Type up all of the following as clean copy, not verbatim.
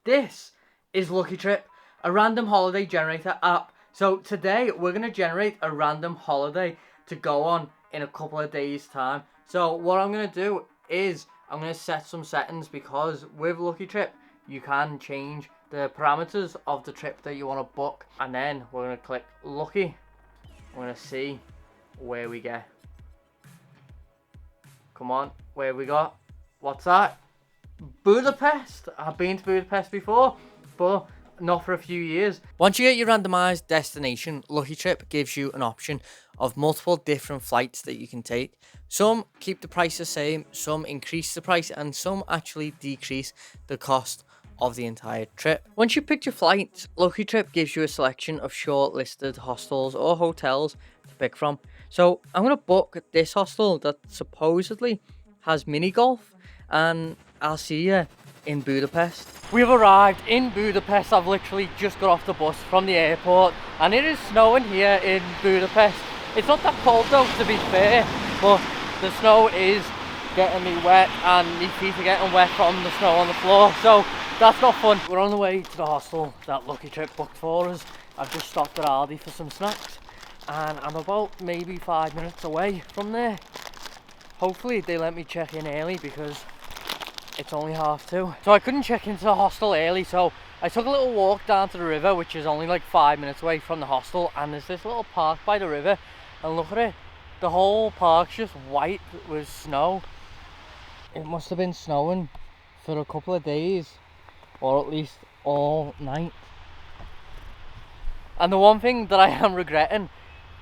This is Lucky Trip, a random holiday generator app. So today we're going to generate a random holiday to go on in a couple of days time. So what I'm going to do is I'm going to set some settings, because with Lucky Trip you can change the parameters of the trip that you want to book, and then we're going to click Lucky. We're going to see where we get. Come on, where we got? What's that? Budapest. I've been to Budapest before, but not for a few years. Once you get your randomized destination, Lucky Trip gives you an option of multiple different flights that you can take. Some keep the price the same, some increase the price, and some actually decrease the cost of the entire trip. Once you pick your flights, Lucky Trip gives you a selection of shortlisted hostels or hotels to pick from. So I'm going to book this hostel that supposedly has mini golf, and I'll see you in Budapest. We've arrived in Budapest. I've literally just got off the bus from the airport, and it is snowing here in Budapest. It's not that cold though, to be fair, but the snow is getting me wet, and my feet are getting wet from the snow on the floor, so that's not fun. We're on the way to the hostel that Lucky Trip booked for us. I've just stopped at Aldi for some snacks, and I'm about maybe 5 minutes away from there. Hopefully they let me check in early, because it's only 2:30. So I couldn't check into the hostel early, so I took a little walk down to the river, which is only like 5 minutes away from the hostel, and there's this little park by the river, and look at it. The whole park's just white with snow. It must have been snowing for a couple of days, or at least all night. And the one thing that I am regretting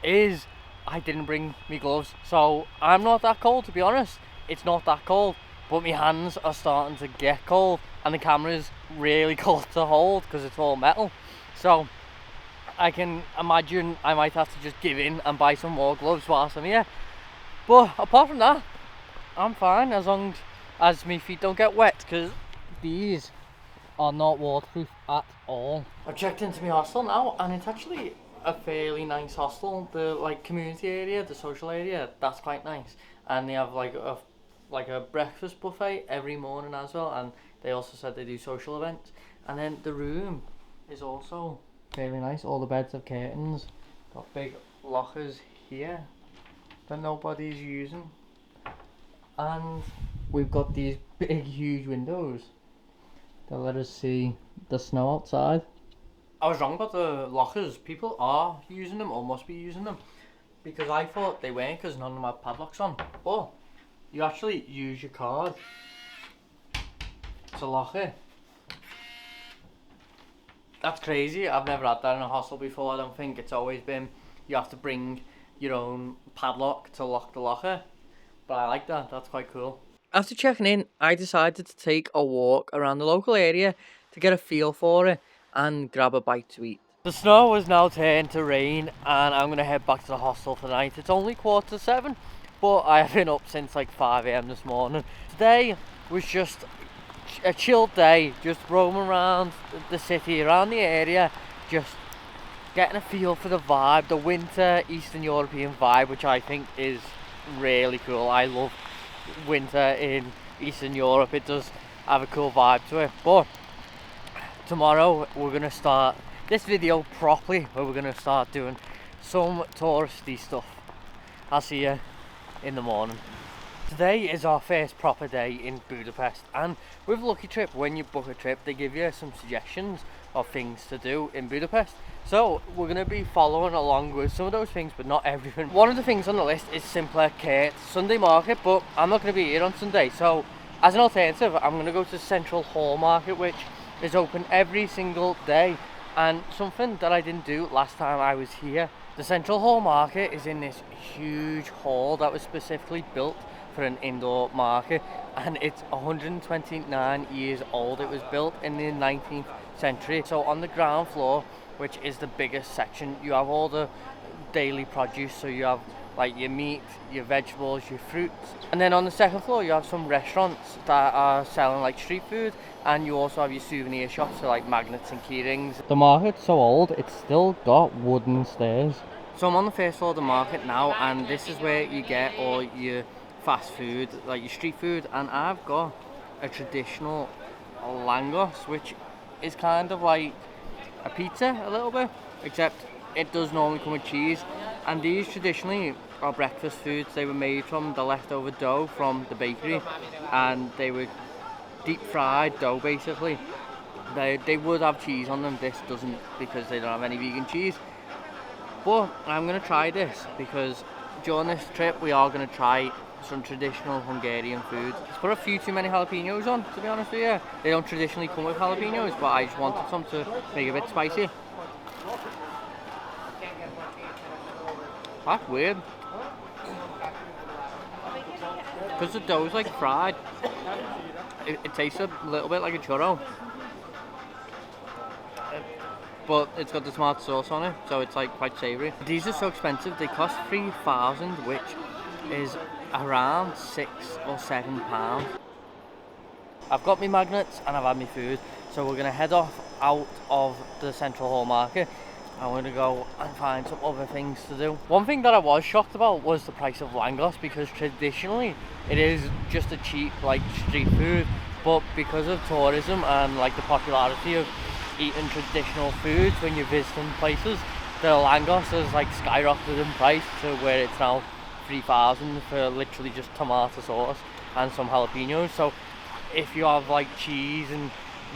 is I didn't bring me gloves. So I'm not that cold, to be honest. It's not that cold, but my hands are starting to get cold, and the camera's really cold to hold because it's all metal. So I can imagine I might have to just give in and buy some more gloves whilst I'm here. But apart from that, I'm fine, as long as my feet don't get wet, because these are not waterproof at all. I've checked into my hostel now, and it's actually a fairly nice hostel. The community area, the social area, that's quite nice, and they have like a breakfast buffet every morning as well, and they also said they do social events. And then the room is also fairly nice. All the beds have curtains, got big lockers here that nobody's using, and we've got these big huge windows that let us see the snow outside. I was wrong about the lockers. People are using them, or must be using them, because I thought they weren't, because none of them had padlocks on. But you actually use your card to lock it. That's crazy. I've never had that in a hostel before. I don't think. It's always been you have to bring your own padlock to lock the locker. But I like that. That's quite cool. After checking in, I decided to take a walk around the local area to get a feel for it and grab a bite to eat. The snow has now turned to rain, and I'm going to head back to the hostel tonight. It's only 7:15, but I have been up since like 5 AM this morning. Today was just a chilled day, just roaming around the city, around the area, just getting a feel for the vibe, the winter Eastern European vibe, which I think is really cool. I love winter in Eastern Europe. It does have a cool vibe to it. But tomorrow we're going to start this video properly, where we're going to start doing some touristy stuff. I'll see you in the morning. Today is our first proper day in Budapest, and with Lucky Trip, when you book a trip, they give you some suggestions of things to do in Budapest. So we're going to be following along with some of those things, but not everything. One of the things on the list is Simpler Kate Sunday Market, but I'm not going to be here on Sunday. So as an alternative, I'm going to go to Central Hall Market, which is open every single day, and something that I didn't do last time I was here. The Central Hall Market is in this huge hall that was specifically built for an indoor market, and it's 129 years old. It was built in the 19th century. So on the ground floor, which is the biggest section, you have all the daily produce. So you have like your meat, your vegetables, your fruits, and then on the second floor you have some restaurants that are selling like street food, and you also have your souvenir shops, so like magnets and key rings. The market's so old, it's still got wooden stairs. So I'm on the first floor of the market now, and this is where you get all your fast food, like your street food, and I've got a traditional langos, which is kind of like a pizza a little bit, except it does normally come with cheese. And these traditionally are breakfast foods. They were made from the leftover dough from the bakery, and they were deep fried dough basically. They would have cheese on them. This doesn't, because they don't have any vegan cheese. But I'm gonna try this because during this trip we are gonna try some traditional Hungarian food. It's put a few too many jalapenos on, to be honest with you. They don't traditionally come with jalapenos, but I just wanted some to make it a bit spicy. That's weird. Because the dough's like fried, it tastes a little bit like a churro. But it's got the tomato sauce on it, so it's like quite savoury. These are so expensive. They cost 3,000, which is around £6 or £7. I've got my magnets and I've had my food, so we're gonna head off out of the Central Hall Market. I'm gonna go and find some other things to do. One thing that I was shocked about was the price of langos, because traditionally it is just a cheap like street food, but because of tourism and like the popularity of eating traditional foods when you're visiting places, the langos has like skyrocketed in price to where it's now 3,000 for literally just tomato sauce and some jalapenos. So if you have like cheese and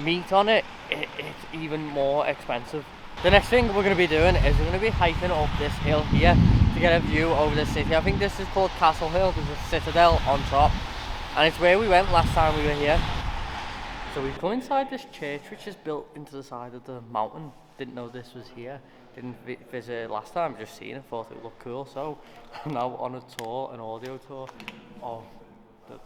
meat on it, it's even more expensive. The next thing we're going to be doing is we're going to be hiking up this hill here to get a view over the city. I think this is called Castle Hill. There's a citadel on top, and it's where we went last time we were here. So we've come inside this church, which is built into the side of the mountain. Didn't know this was here. Didn't visit last time, just seen it, thought it looked cool. So I'm now on a tour, an audio tour of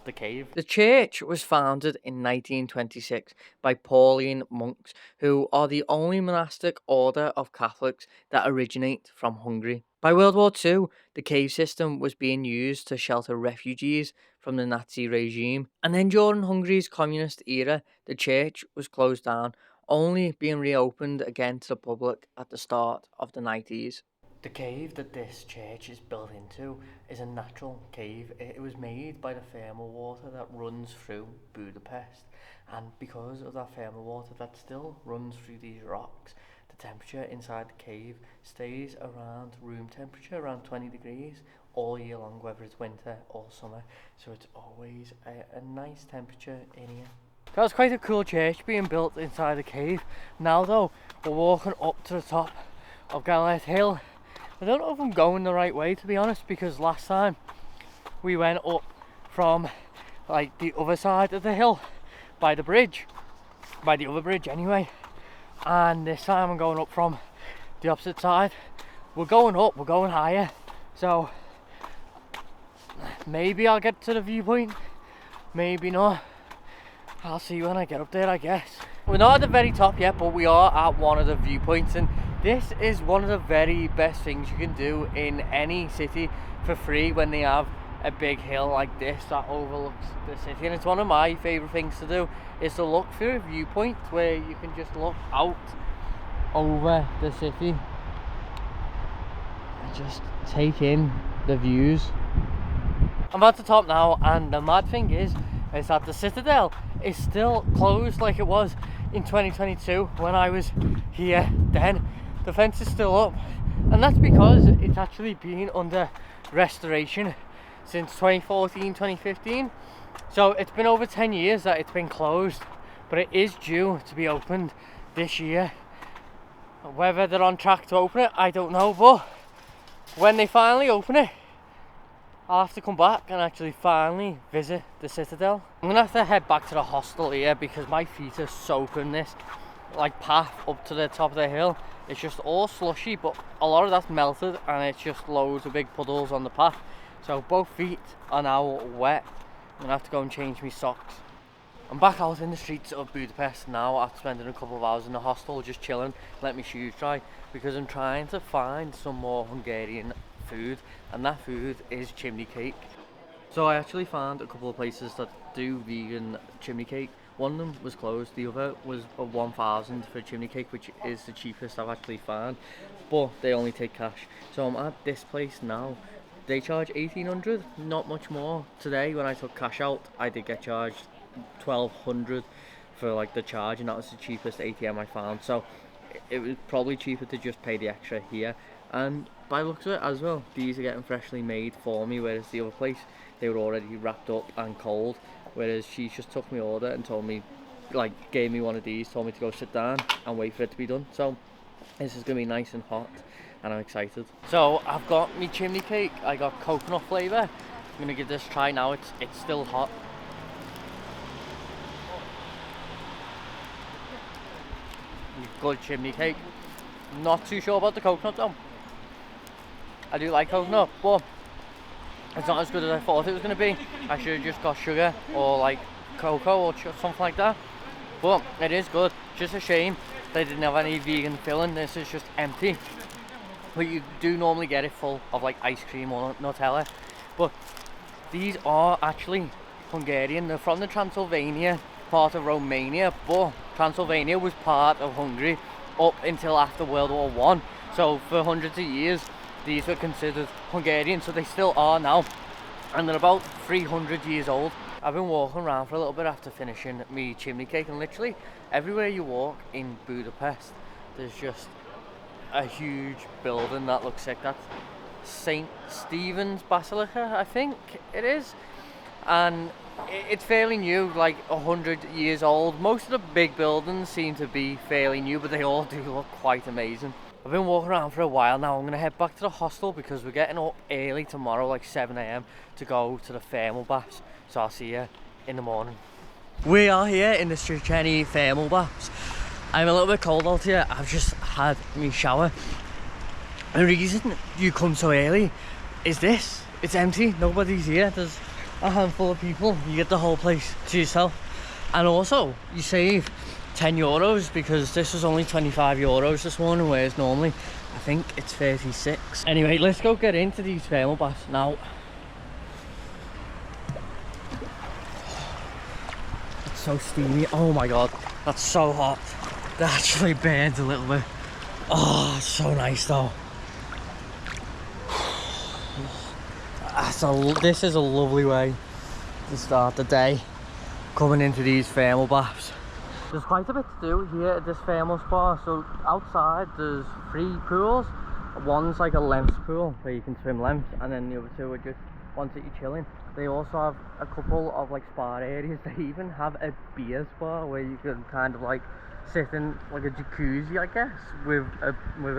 the cave. The church was founded in 1926 by Pauline monks, who are the only monastic order of Catholics that originate from Hungary. By World War II, the cave system was being used to shelter refugees from the Nazi regime. And then during Hungary's communist era, the church was closed down, only being reopened again to the public at the start of the 90s. The cave that this church is built into is a natural cave. It was made by the thermal water that runs through Budapest, and because of that thermal water that still runs through these rocks, the temperature inside the cave stays around room temperature, around 20 degrees all year long, whether it's winter or summer. So it's always a nice temperature in here. That was quite a cool church being built inside the cave. Now though, we're walking up to the top of Gallet Hill. I don't know if I'm going the right way, to be honest, because last time we went up from like the other side of the hill by the bridge, by the other bridge anyway, and this time I'm going up from the opposite side. We're going up, we're going higher, so maybe I'll get to the viewpoint, maybe not. I'll see when I get up there, I guess. We're not at the very top yet, but we are at one of the viewpoints, and this is one of the very best things you can do in any city for free when they have a big hill like this that overlooks the city. And it's one of my favourite things to do, is to look through a viewpoint where you can just look out over the city and just take in the views. I'm at the top now, and the mad thing is that the citadel is still closed like it was in 2022 when I was here then. The fence is still up, and that's because it's actually been under restoration since 2014, 2015. So it's been over 10 years that it's been closed, but it is due to be opened this year. Whether they're on track to open it, I don't know, but when they finally open it, I'll have to come back and actually finally visit the citadel. I'm gonna have to head back to the hostel here because my feet are soaking this like path up to the top of the hill. It's just all slushy, but a lot of that's melted and it's just loads of big puddles on the path. So both feet are now wet. I'm gonna have to go and change my socks. I'm back out in the streets of Budapest now after spending a couple of hours in the hostel just chilling, let my shoes dry, because I'm trying to find some more Hungarian food, and that food is chimney cake. So I actually found a couple of places that do vegan chimney cake. One of them was closed, the other was 1,000 for a chimney cake, which is the cheapest I've actually found, but they only take cash. So I'm at this place now. They charge 1,800, not much more. Today when I took cash out, I did get charged 1,200 for like the charge, and that was the cheapest ATM I found. So it was probably cheaper to just pay the extra here. And by the looks of it as well, these are getting freshly made for me, whereas the other place, they were already wrapped up and cold. Whereas she just took my order and told me, like, gave me one of these, told me to go sit down and wait for it to be done. So this is gonna be nice and hot, and I'm excited. So I've got my chimney cake. I got coconut flavour. I'm gonna give this a try now. It's still hot. Good chimney cake. Not too sure about the coconut though. I do like coconut, but it's not as good as I thought it was going to be. I should have just got sugar or like cocoa or something like that. But it is good. Just a shame they didn't have any vegan filling. This is just empty. But you do normally get it full of like ice cream or Nutella. But these are actually Hungarian. They're from the Transylvania part of Romania, but Transylvania was part of Hungary up until after World War I. So for hundreds of years these were considered Hungarian, so they still are now, and they're about 300 years old. I've been walking around for a little bit after finishing me chimney cake, and literally everywhere you walk in Budapest there's just a huge building that looks sick. That's St. Stephen's Basilica, I think it is, and it's fairly new, like 100 years old. Most of the big buildings seem to be fairly new, but they all do look quite amazing. I've been walking around for a while now. I'm going to head back to the hostel because we're getting up early tomorrow, like 7 AM, to go to the thermal baths. So I'll see you in the morning. We are here in the Stracheni thermal baths. I'm a little bit cold out here. I've just had my shower. The reason you come so early is this. It's empty. Nobody's here. There's a handful of people. You get the whole place to yourself. And also, you save €10 because this was only €25 this morning, whereas normally I think it's 36. Anyway, let's go get into these thermal baths now. It's so steamy. Oh my god, that's so hot. That actually burns a little bit. Oh, it's so nice though. This is a lovely way to start the day, coming into these thermal baths. There's quite a bit to do here at this thermal spa. So outside there's 3 pools. One's like a length pool where you can swim length, and then the other 2 are just ones that you're chilling. They also have a couple of like spa areas. They even have a beer spa where you can kind of like sit in like a jacuzzi, I guess, with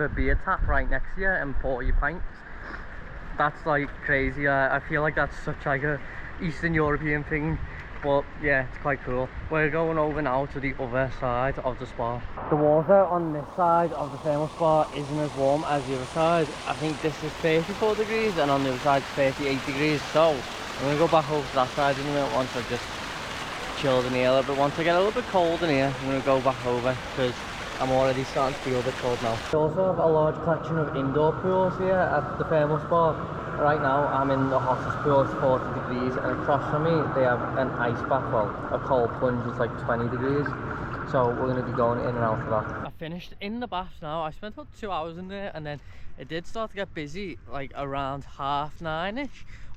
a beer tap right next to you and pour your pints. That's like crazy. I feel like that's such like a Eastern European thing. But yeah, it's quite cool. We're going over now to the other side of the spa. The water on this side of the thermal spa isn't as warm as the other side. I think this is 34 degrees and on the other side 38 degrees. So I'm going to go back over to that side in a minute once I've just chilled in here a little bit. Once I get a little bit cold in here, I'm going to go back over because I'm already starting to feel a bit cold now. We also have a large collection of indoor pools here at the thermal spa. Right now I'm in the hottest pool, it's 40 degrees, and across from me they have an ice bath, well, a cold plunge is like 20 degrees. So we're going to be going in and out of that. I finished in the bath now. I spent about 2 hours in there, and then it did start to get busy like around 9:30ish.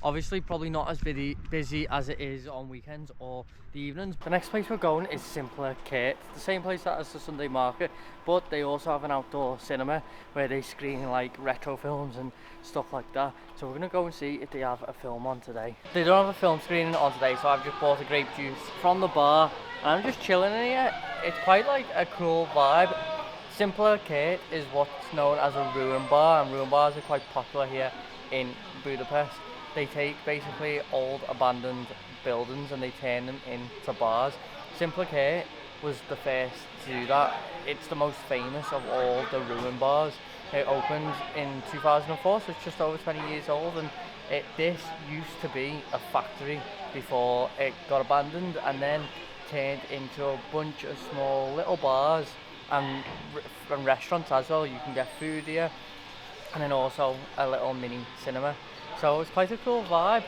Obviously probably not as busy as it is on weekends or the evenings. The next place we're going is Simpler Kate, the same place that as the Sunday market, but they also have an outdoor cinema where they screen like retro films and stuff like that. So we're gonna go and see if they have a film on today. They don't have a film screening on today, so I've just bought a grape juice from the bar and I'm just chilling in here. It's quite like a cool vibe. Simpler Kate is what's known as a ruin bar, and ruin bars are quite popular here in Budapest. They take basically old abandoned buildings and they turn them into bars. Simpler Kate was the first to do that. It's the most famous of all the ruin bars. It opened in 2004, so it's just over 20 years old, and this used to be a factory before it got abandoned and then turned into a bunch of small little bars and restaurants as well. You can get food here, and then also a little mini cinema. So it's quite a cool vibe,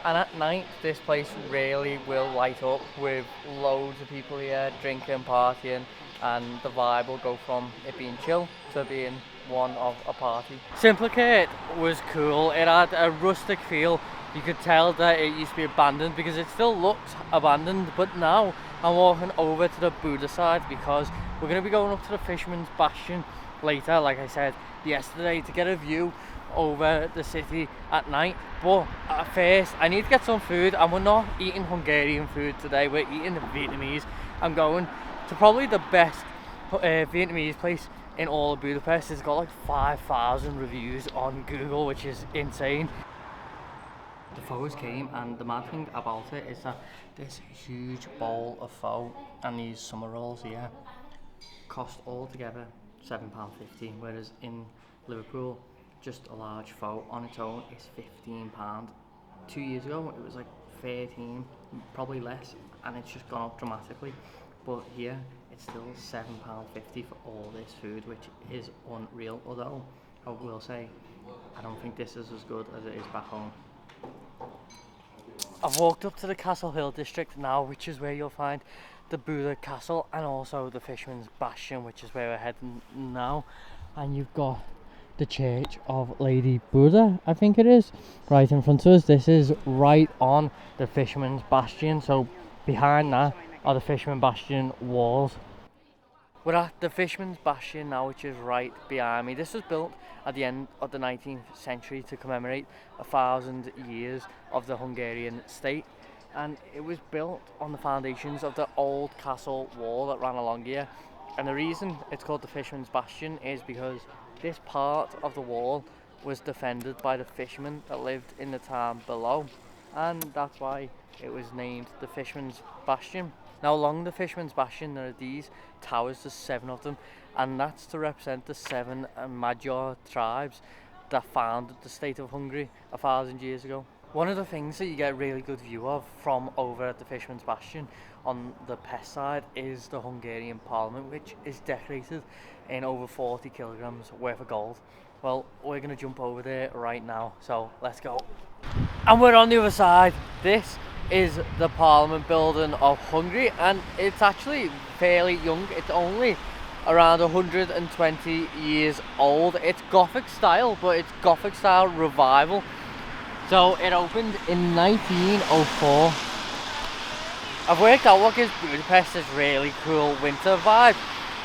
and at night this place really will light up with loads of people here drinking, partying, and the vibe will go from it being chill to being one of a party. Simpler Kate was cool. It had a rustic feel. You could tell that it used to be abandoned because it still looked abandoned, but now I'm walking over to the Buddha side because we're going to be going up to the Fisherman's Bastion later, like I said yesterday, to get a view over the city at night. But at first I need to get some food, and we're not eating Hungarian food today, we're eating Vietnamese. I'm going to probably the best Vietnamese place in all of Budapest. It's got like 5,000 reviews on Google, which is insane. The photos came, and the mad thing about it is that this huge bowl of pho and these summer rolls here cost altogether £7.50, whereas in Liverpool just a large pho on its own is £15. 2 years ago it was like 13, probably less, and it's just gone up dramatically. But here it's still £7.50 for all this food, which is unreal. Although I will say I don't think this is as good as it is back home. I've walked up to the Castle Hill district now, which is where you'll find the Buddha Castle and also the Fisherman's Bastion, which is where we're heading now. And you've got the Church of Lady Buddha, I think it is, right in front of us. This is right on the Fisherman's Bastion, so behind that are the Fisherman's Bastion walls. We're at the Fisherman's Bastion now, which is right behind me. This was built at the end of the 19th century to commemorate 1,000 years of the Hungarian state, and it was built on the foundations of the old castle wall that ran along here. And the reason it's called the Fisherman's Bastion is because this part of the wall was defended by the fishermen that lived in the town below, and that's why it was named the Fisherman's Bastion. Now along the Fisherman's Bastion there are these towers, there's 7 of them, and that's to represent the 7 major tribes that founded the state of Hungary 1,000 years ago. One of the things that you get a really good view of from over at the Fisherman's Bastion on the pest side is the Hungarian Parliament, which is decorated in over 40 kilograms worth of gold. Well, we're going to jump over there right now, so let's go. And we're on the other side. This is the Parliament building of Hungary, and it's actually fairly young. It's only around 120 years old. It's Gothic style, but it's Gothic style revival. So it opened in 1904. I've worked out what gives Budapest this really cool winter vibe,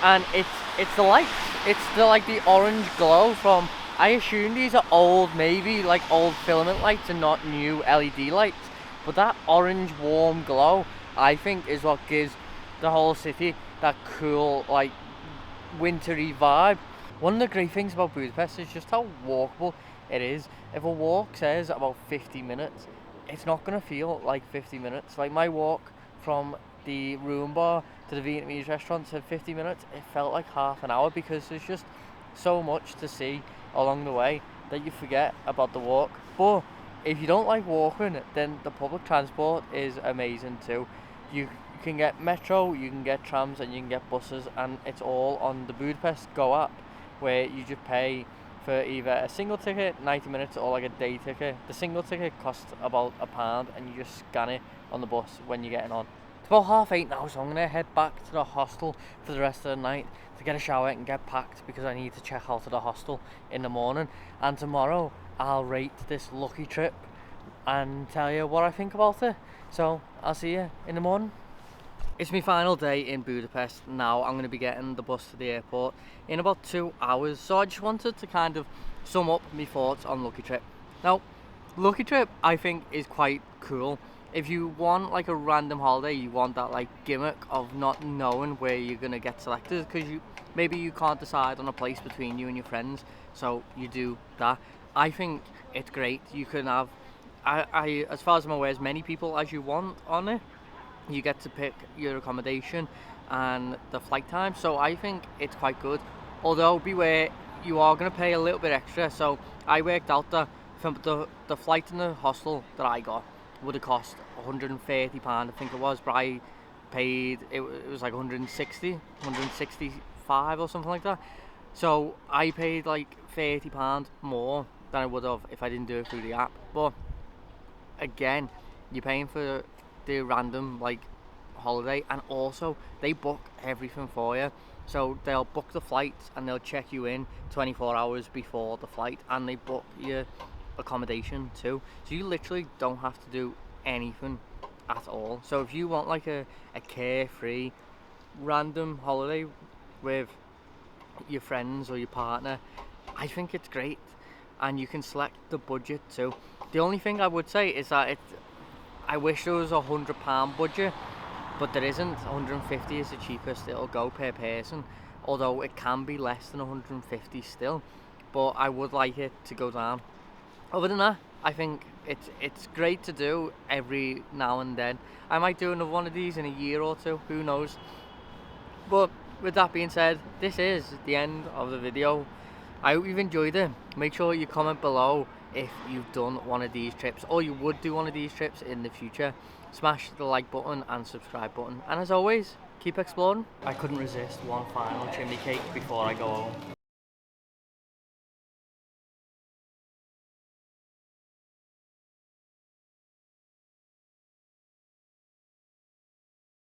and it's the lights. It's like the orange glow from, I assume these are old, maybe like old filament lights and not new LED lights. But that orange warm glow, I think, is what gives the whole city that cool, like, wintry vibe. One of the great things about Budapest is just how walkable it is. If a walk says about 50 minutes, it's not going to feel like 50 minutes. Like my walk from the room bar to the Vietnamese restaurant said 50 minutes. It felt like half an hour because there's just so much to see along the way that you forget about the walk. But if you don't like walking, then the public transport is amazing too. You can get metro, you can get trams, and you can get buses, and it's all on the Budapest Go app, where you just pay for either a single ticket, 90 minutes, or like a day ticket. The single ticket costs about £1, and you just scan it on the bus when you're getting on. It's about 8:30 now, so I'm going to head back to the hostel for the rest of the night to get a shower and get packed, because I need to check out of the hostel in the morning. And tomorrow I'll rate this lucky trip and tell you what I think about it. So I'll see you in the morning. It's my final day in Budapest now. I'm going to be getting the bus to the airport in about 2 hours. So I just wanted to kind of sum up my thoughts on Lucky Trip. Now, Lucky Trip I think is quite cool. If you want like a random holiday, you want that like gimmick of not knowing where you're going to get selected, because maybe you can't decide on a place between you and your friends, so you do that. I think it's great. You can have, I as far as I'm aware, as many people as you want on it. You get to pick your accommodation and the flight time, so I think it's quite good. Although beware, you are going to pay a little bit extra. So I worked out that from the flight and the hostel that I got would have cost £130, I think it was, but I paid, it was like 165 or something like that. So I paid like £30 more than I would have if I didn't do it through the app. But again, you're paying for the random like holiday, and also they book everything for you. So they'll book the flights and they'll check you in 24 hours before the flight, and they book your accommodation too. So you literally don't have to do anything at all. So if you want like a carefree random holiday with your friends or your partner, I think it's great, and you can select the budget too. The only thing I would say is that I wish there was £100 budget, but there isn't. 150 is the cheapest it'll go per person, although it can be less than 150 still, but I would like it to go down. Other than that, I think it's great to do every now and then. I might do another one of these in a year or two, who knows. But with that being said, this is the end of the video. I hope you've enjoyed it. Make sure you comment below if you've done one of these trips, or you would do one of these trips in the future. Smash the like button and subscribe button, and as always, keep exploring. I couldn't resist one final chimney cake before I go home.